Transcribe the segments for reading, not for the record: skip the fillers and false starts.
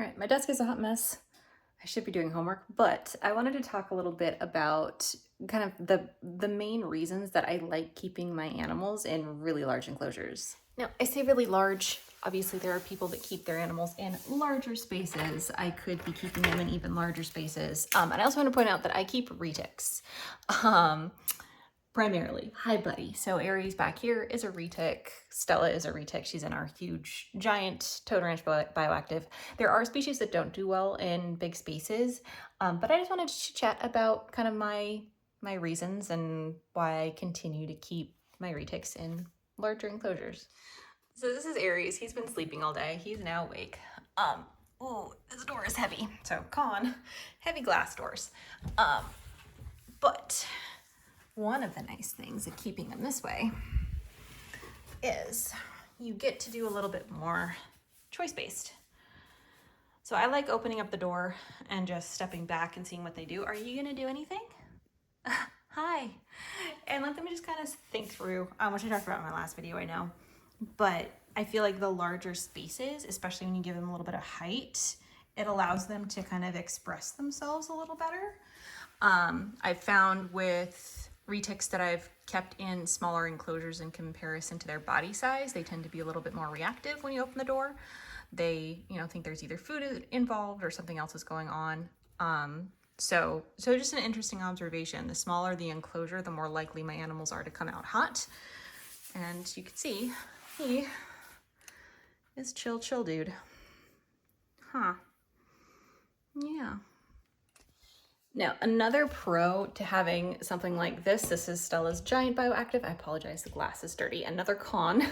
All right, my desk is a hot mess. I should be doing homework, but I wanted to talk a little bit about kind of the main reasons that I like keeping my animals in really large enclosures. Now, I say really large. Obviously, there are people that keep their animals in larger spaces. I could be keeping them in even larger spaces. And I also want to point out that I keep retics. Primarily. Hi, buddy. So Aries back here is a retic. Stella is a retic. She's in our huge, giant Toad Ranch Bioactive. There are species that don't do well in big spaces, but I just wanted to chat about kind of my reasons and why I continue to keep my retics in larger enclosures. So this is Aries. He's been sleeping all day. He's now awake. Ooh, this door is heavy. So heavy glass doors. But one of the nice things of keeping them this way is you get to do a little bit more choice-based. So I like opening up the door and just stepping back and seeing what they do. Are you gonna do anything? Hi. And let them just kind of think through, which I talked about in my last video, I know. But I feel like the larger spaces, especially when you give them a little bit of height, it allows them to kind of express themselves a little better. I've found with retics that I've kept in smaller enclosures in comparison to their body size, they tend to be a little bit more reactive when you open the door. They, think there's either food involved or something else is going on. So just an interesting observation. The smaller the enclosure, the more likely my animals are to come out hot. And you can see he is chill dude. Huh. Yeah. Now, another pro to having something like this is Stella's giant Bioactive. I apologize, the glass is dirty. Another con,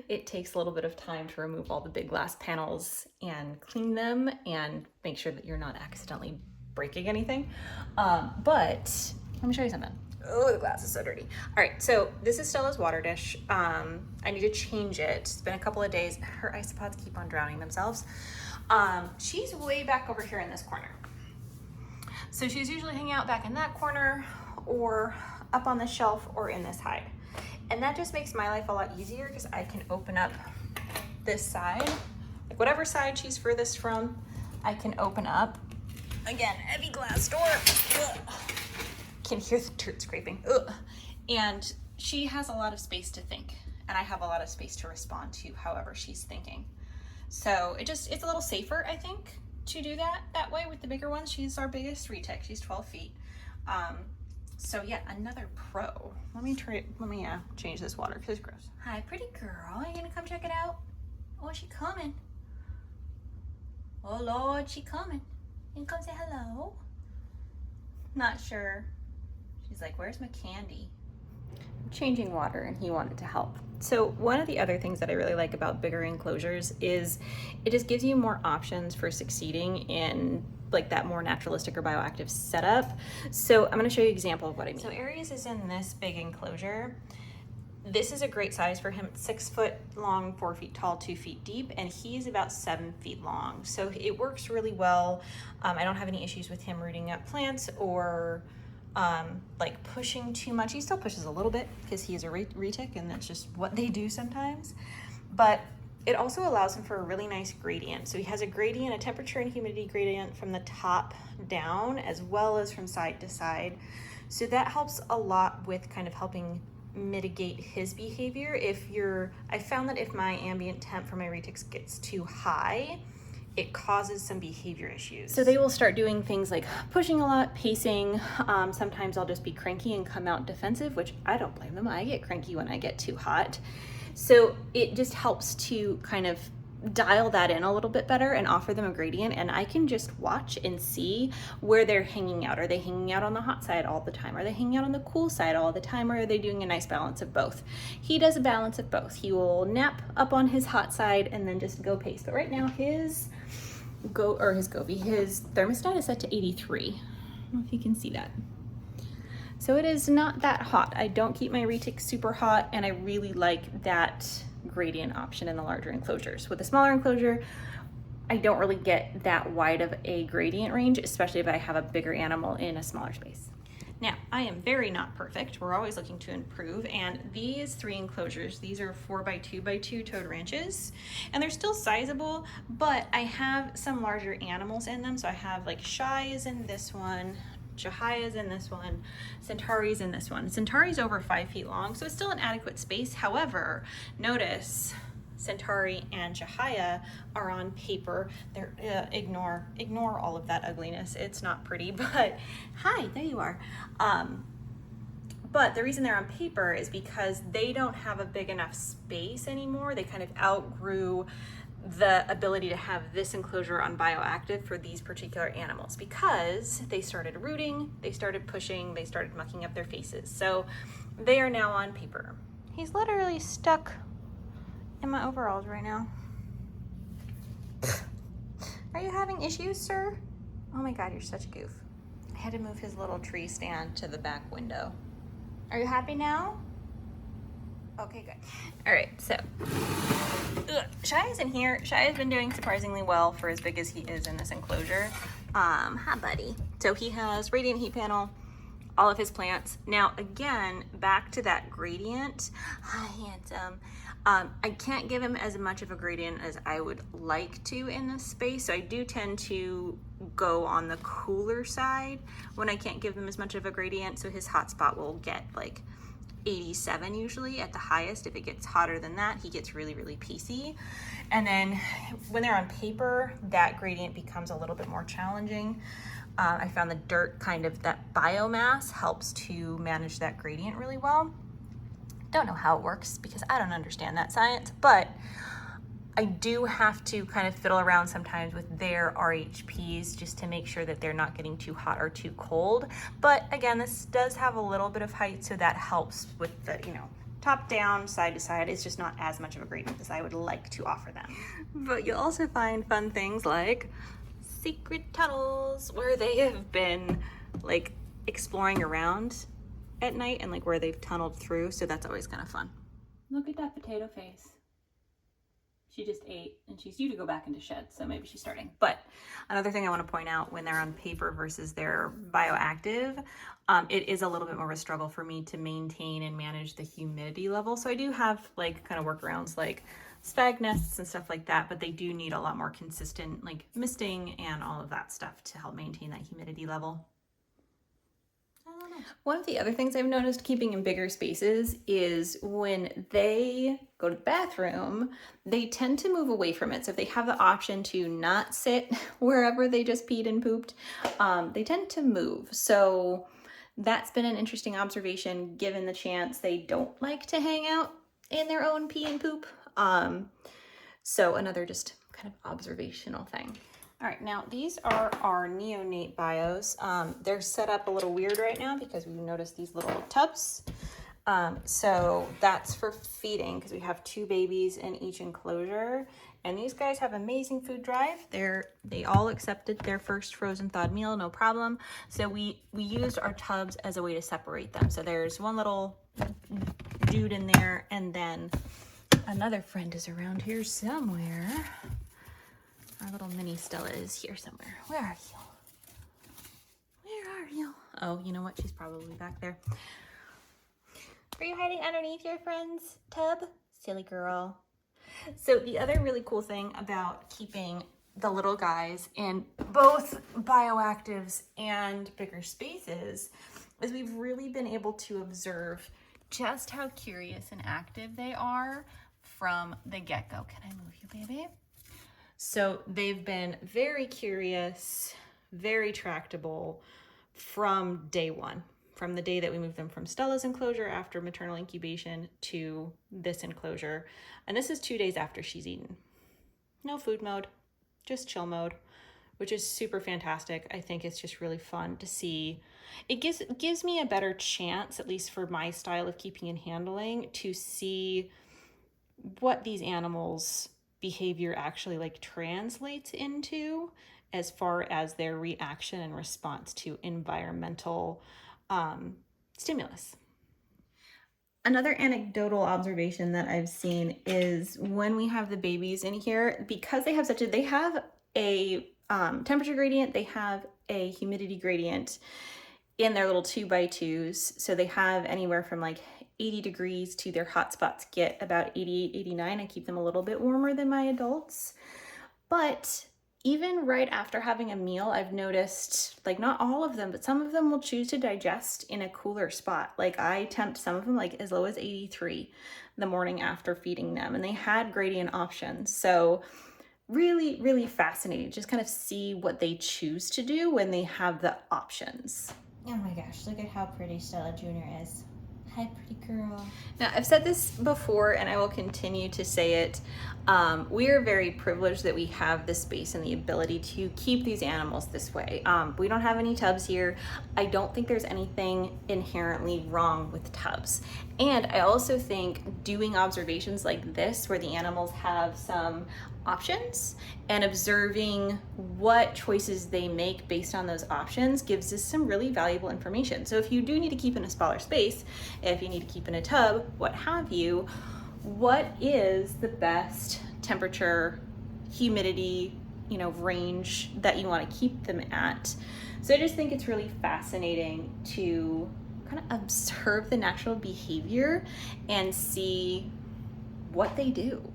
it takes a little bit of time to remove all the big glass panels and clean them and make sure that you're not accidentally breaking anything. But let me show you something. Oh, the glass is so dirty. All right, so this is Stella's water dish. I need to change it. It's been a couple of days. Her isopods keep on drowning themselves. She's way back over here in this corner. So she's usually hanging out back in that corner or up on the shelf or in this hide. And that just makes my life a lot easier because I can open up this side, like whatever side she's furthest from, I can open up. Again, heavy glass door. Ugh. Can hear the dirt scraping. Ugh. And she has a lot of space to think, and I have a lot of space to respond to however she's thinking. So it's a little safer, I think, to do that way with the bigger ones. She's our biggest retic. She's 12 feet. So yeah, another pro. Let me change this water because it's gross. Hi, pretty girl. Are you gonna come check it out? Oh, she coming. Oh Lord, she coming. You can come say hello? Not sure. She's like, where's my candy? I'm changing water and he wanted to help. So one of the other things that I really like about bigger enclosures is it just gives you more options for succeeding in like that more naturalistic or bioactive setup. So I'm going to show you an example of what I mean. So Aries is in this big enclosure. This is a great size for him. It's 6 foot long, 4 feet tall, 2 feet deep, and he's about 7 feet long. So it works really well. I don't have any issues with him rooting up plants or like pushing too much. He still pushes a little bit because he is a retic and that's just what they do sometimes. But it also allows him for a really nice gradient. So he has a gradient, a temperature and humidity gradient from the top down as well as from side to side. So that helps a lot with kind of helping mitigate his behavior. I found that if my ambient temp for my retics gets too high, it causes some behavior issues. So they will start doing things like pushing a lot, pacing. Sometimes I'll just be cranky and come out defensive, which I don't blame them. I get cranky when I get too hot. So it just helps to kind of dial that in a little bit better and offer them a gradient, and I can just watch and see where they're hanging out. Are they hanging out on the hot side all the time? Are they hanging out on the cool side all the time? Or are they doing a nice balance of both? He does a balance of both. He will nap up on his hot side and then just go pace. But right now his thermostat is set to 83. I don't know if you can see that. So it is not that hot. I don't keep my retics super hot, and I really like that gradient option in the larger enclosures. With a smaller enclosure, I don't really get that wide of a gradient range, especially if I have a bigger animal in a smaller space. Now, I am very not perfect. We're always looking to improve. And these 3 enclosures, these are 4x2x2 toad ranches, and they're still sizable, but I have some larger animals in them. So I have like Shy is in this one, Jahia's in this one, Centauri's in this one. Centauri's over 5 feet long, so it's still an adequate space. However, notice Centauri and Jahia are on paper. They're ignore all of that ugliness. It's not pretty, but hi, there you are. But the reason they're on paper is because they don't have a big enough space anymore. They kind of outgrew the ability to have this enclosure on Bioactive for these particular animals because they started rooting, they started pushing, they started mucking up their faces. So they are now on paper. He's literally stuck in my overalls right now. Are you having issues, sir? Oh my God, you're such a goof. I had to move his little tree stand to the back window. Are you happy now? Okay, good. All right, so Shy is in here. Shy has been doing surprisingly well for as big as he is in this enclosure. Hi, buddy. So he has radiant heat panel, all of his plants. Now, again, back to that gradient. Hi, handsome. I can't give him as much of a gradient as I would like to in this space, so I do tend to go on the cooler side when I can't give him as much of a gradient, so his hot spot will get like 87 usually at the highest. If it gets hotter than that, he gets really, really PC. And then when they're on paper, that gradient becomes a little bit more challenging. I found the dirt, kind of that biomass, helps to manage that gradient really well. Don't know how it works because I don't understand that science, but I do have to kind of fiddle around sometimes with their RHPs just to make sure that they're not getting too hot or too cold. But again, this does have a little bit of height, so that helps with the, top down, side to side. It's just not as much of a gradient as I would like to offer them. But you'll also find fun things like secret tunnels where they have been like exploring around at night and like where they've tunneled through. So that's always kind of fun. Look at that potato face. She just ate and she's due to go back into shed, so maybe she's starting. But another thing I want to point out when they're on paper versus their Bioactive, it is a little bit more of a struggle for me to maintain and manage the humidity level. So I do have like kind of workarounds like spag nests and stuff like that, but they do need a lot more consistent like misting and all of that stuff to help maintain that humidity level. One of the other things I've noticed keeping in bigger spaces is when they go to the bathroom, they tend to move away from it. So if they have the option to not sit wherever they just peed and pooped, they tend to move. So that's been an interesting observation given the chance they don't like to hang out in their own pee and poop. So another just kind of observational thing. All right, now these are our neonate bios. They're set up a little weird right now because we've noticed these little tubs. So that's for feeding because we have 2 babies in each enclosure. And these guys have amazing food drive. They all accepted their first frozen thawed meal, no problem. So we used our tubs as a way to separate them. So there's one little dude in there, and then another friend is around here somewhere. Our little mini Stella is here somewhere. Where are you? Where are you? Oh, you know what? She's probably back there. Are you hiding underneath your friend's tub? Silly girl. So the other really cool thing about keeping the little guys in both Bioactives and bigger spaces is we've really been able to observe just how curious and active they are from the get-go. Can I move you, baby? So they've been very curious, very tractable from day one, from the day that we moved them from Stella's enclosure after maternal incubation to this enclosure. And this is 2 days after she's eaten. No food mode, just chill mode, which is super fantastic. I think it's just really fun to see. It gives me a better chance, at least for my style of keeping and handling, to see what these animals' behavior actually like translates into as far as their reaction and response to environmental stimulus. Another anecdotal observation that I've seen is when we have the babies in here, because they have a temperature gradient, they have a humidity gradient. in their little 2x2s. So they have anywhere from like 80 degrees to their hot spots get about 88, 89. I keep them a little bit warmer than my adults. But even right after having a meal, I've noticed, like, not all of them, but some of them will choose to digest in a cooler spot. Like, I tempt some of them like as low as 83 the morning after feeding them, and they had gradient options. So really, really fascinating. Just kind of see what they choose to do when they have the options. Oh my gosh, look at how pretty Stella Jr. is. Hi, pretty girl. Now, I've said this before and I will continue to say it. We are very privileged that we have the space and the ability to keep these animals this way. We don't have any tubs here. I don't think there's anything inherently wrong with tubs. And I also think doing observations like this, where the animals have some options, and observing what choices they make based on those options gives us some really valuable information. So if you do need to keep in a smaller space, if you need to keep in a tub, what have you, what is the best temperature, humidity, range that you want to keep them at? So I just think it's really fascinating to kind of observe the natural behavior and see what they do.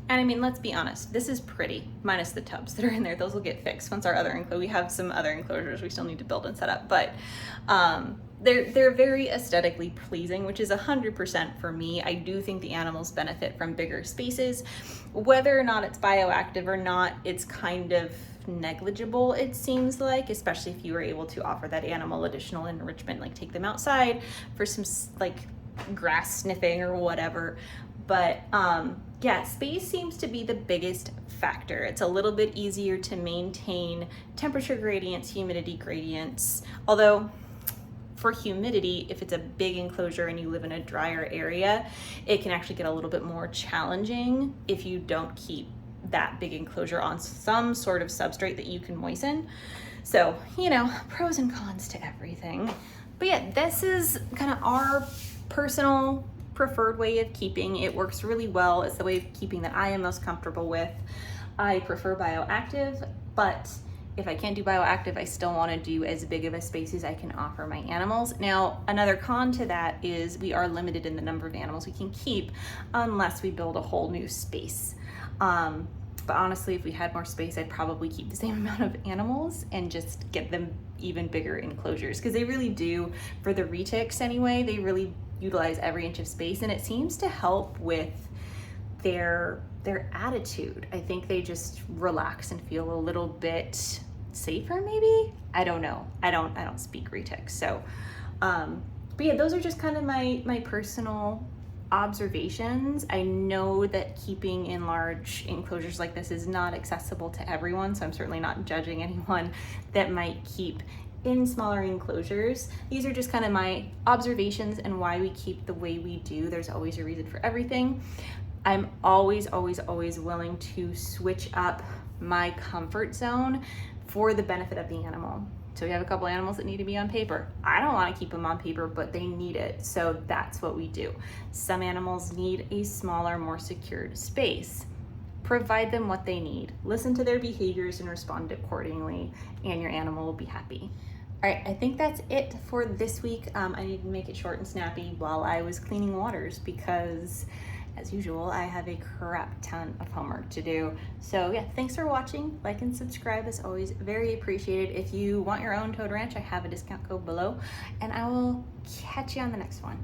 And I mean, let's be honest, this is pretty, minus the tubs that are in there. Those will get fixed once our other we have some other enclosures we still need to build and set up, but they're very aesthetically pleasing, which is 100% for me. I do think the animals benefit from bigger spaces. Whether or not it's bioactive or not, it's kind of negligible, it seems like, especially if you were able to offer that animal additional enrichment, like take them outside for some like grass sniffing or whatever. But yeah, space seems to be the biggest factor. It's a little bit easier to maintain temperature gradients, humidity gradients. Although for humidity, if it's a big enclosure and you live in a drier area, it can actually get a little bit more challenging if you don't keep that big enclosure on some sort of substrate that you can moisten. So, pros and cons to everything. But yeah, this is kind of our personal preferred way of keeping. It works really well. It's the way of keeping that I am most comfortable with. I prefer Bioactive, but if I can't do Bioactive, I still want to do as big of a space as I can offer my animals. Now, another con to that is we are limited in the number of animals we can keep unless we build a whole new space. But honestly, if we had more space, I'd probably keep the same amount of animals and just get them even bigger enclosures, because they really do, for the retics anyway, they really utilize every inch of space, and it seems to help with their attitude. I think they just relax and feel a little bit safer, maybe. I don't know. I don't speak retics, so but yeah, those are just kind of my personal observations. I know that keeping in large enclosures like this is not accessible to everyone, so I'm certainly not judging anyone that might keep in smaller enclosures. These are just kind of my observations and why we keep the way we do. There's always a reason for everything. I'm always willing to switch up my comfort zone for the benefit of the animal. So we have a couple animals that need to be on paper. I don't want to keep them on paper, but they need it. So that's what we do. Some animals need a smaller, more secured space. Provide them what they need. Listen to their behaviors and respond accordingly, and your animal will be happy. All right, I think that's it for this week. I need to make it short and snappy while I was cleaning waters because, as usual, I have a crap ton of homework to do. So yeah, thanks for watching. Like and subscribe as always, very appreciated. If you want your own Toad Ranch, I have a discount code below, and I will catch you on the next one.